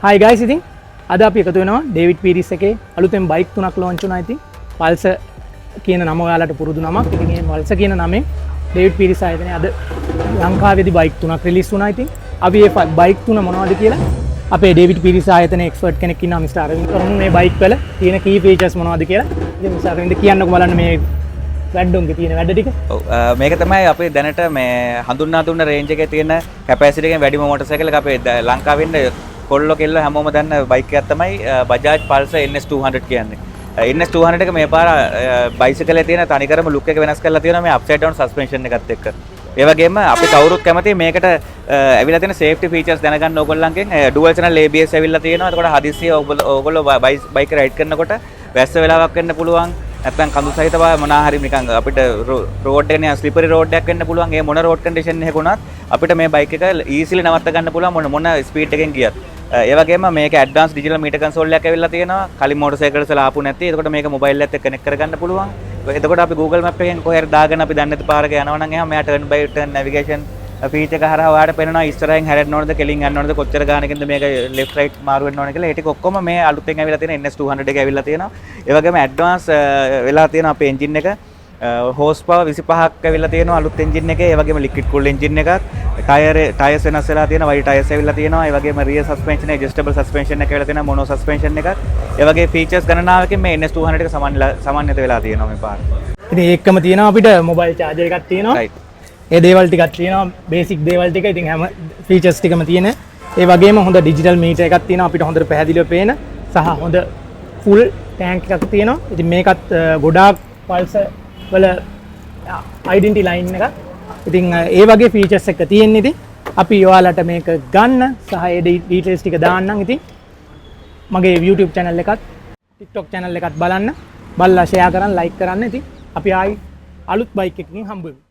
Hi guys, ඉතින් අද අපි එකතු වෙනවා ඩේවිඩ් පීරිස් එකේ අලුතෙන් බයික් තුනක් ලොන්ච් වුණා. ඉතින් පල්සර් කියන නම ඔයාලට පුරුදු නමක්. ඉතින් මේ පල්සර් කියන නමෙන් ඩේවිඩ් පීරිස් ආයතනයේ අද ලංකාවේදී බයික් තුනක් රිලීස් වුණා. ඉතින් අපි මේ බයික් තුන මොනවද කියලා අපේ ඩේවිඩ් පීරිස් ආයතනයේ එක්ස්පර්ට් කෙනෙක් ඉන්නවා මිස්ටර් අරවින්ද. කරමු මේ බයික් වල තියෙන කී ෆීචර්ස් මොනවද කියලා. ඉතින් මිස්ටර් අරවින්ද කියන්නකෝ බලන්න මේ වැඩුන්ගේ තියෙන වැඩ ටික. ඔව් මේක තමයි අපි දැනට මේ හඳුන්වා දුන්න රේන්ජ් එකේ තියෙන කැපැසිටි එකෙන් වැඩිම මොටර් සයිකල් එක අපේ ලංකාවේ ඉන්න කොල්ලෝ කෙල්ලෝ හැමෝම දන්න බයික් එකක් තමයි Bajaj Pulsar NS200 කියන්නේ. NS200 එක මේ පාර බයිසිකලේ තියෙන තනිකරම ලුක් එක වෙනස් කරලා තියෙනවා මේ අප්සයිඩ් ඩවුන් සස්පෙන්ෂන් එකත් එක්ක. ඒ වගේම අපි කවුරුත් කැමති මේකට ඇවිල්ලා තියෙන සේෆ්ටි ෆීචර්ස් දැනගන්න ඕගොල්ලන්ගෙන් ඩුවල් චැනල් ABS ඇවිල්ලා තියෙනවා. එතකොට හදිස්සිය ඕගොල්ලෝ බයික් රයිඩ් කරනකොට වැස්ස වෙලාවක් වෙන්න පුළුවන්. නැත්නම් කඳු සහිත මොනවා හරි නිකන් අපිට රෝඩ් එකේ නිකන් ස්ලිපරි රෝඩ් එකක් වෙන්න පුළුවන්. ඒ මොන රෝඩ් කන්ඩිෂන් එකක වුණත් අපිට මේ බයික් එක ඊසිලි නවත්ත ගන්න පුළුවන් මොන ස්පීඩ් එකෙන් ගියත්. ඒ වගේම මේක ඇඩ්වාන්ස් ඩිජිටල් මීටර් කන්සෝල් එකක් ඇවිල්ලා තියෙනවා. කලින් මොටර් සයිකල්ස් වල ආපු නැති. එතකොට මේක මොබයිල් එකත් එක්ක කනෙක්ට් කරගන්න පුළුවන්. එතකොට අපි Google Map එකෙන් කොහේ හරි දාගෙන අපි දන්නේ නැති පාරක යනවා නම් එහෙනම් මෙයා turn by turn navigation feature එක හරහා ඔයාලට පේනවා ඉස්සරහින් හැරෙන්න ඕනද කෙලින් යන්න ඕනද කොච්චර ගානකින්ද මේක left right මාරු වෙන්න ඕන කියලා. ඒ ටික ඔක්කොම මේ අලුතෙන් ඇවිල්ලා තියෙන NS200 එක ඇවිල්ලා තියෙනවා. ඒ වගේම ඇඩ්වාන්ස් වෙලා තියෙන අපේ එන්ජින් එක හෝස් පවර් 25ක් ඇවිල්ලා තියෙනවා අලුත් එන්ජින් එකේ. ඒ වගේම ලික්විඩ් කූල්ඩ් එන්ජින් එකක්. ටයර්ස් වෙනස් වෙලා තියෙනවා. වයිඩ් ටයර්ස් ඇවිල්ලා තියෙනවා. ඒ වගේම රියර් සස්පෙන්ෂන් ඇඩ්ජස්ටබල් සස්පෙන්ෂන් එක ඇවිල්ලා තියෙනවා. මොනෝ සස්පෙන්ෂන් එකක්. ඒ වගේ ෆීචර්ස් ගණනාවකින් මේ NS200 එක සමන්විත වෙලා තියෙනවා මේ පාර. ඉතින් ඒකම තියෙනවා අපිට මොබයිල් charger එකක් තියෙනවා. right. ඒ දේවල් ටිකක් තියෙනවා බේසික් දේවල් ටික. ඉතින් හැම ෆීචර්ස් ටිකම තියෙන. ඒ වගේම හොඳ ඩිජිටල් මීටර් එකක් තියෙනවා අපිට හොඳට පැහැදිලිව පේන සහ හොඳ ෆුල් ටැන්ක් එකක් තියෙනවා. ඉතින් මේකත් ගොඩාක් පල්සර් වල ඩෙන්ටිටි ලයින් එකක්. ඉතින් ඒ වගේ ෆීචර්ස් එක තියෙන. ඉතින් අපි ඔයාලට මේක ගන්න සහ ඒ ඩීටේල්ස් ටික දාන්නම්. ඉතින් මගේ YouTube channel එකත් TikTok channel එකත් බලන්න. බලලා share කරන්න like කරන්න. ඉතින් අපි ආයි අලුත් බයික් එකකින් හම්බ වෙමු.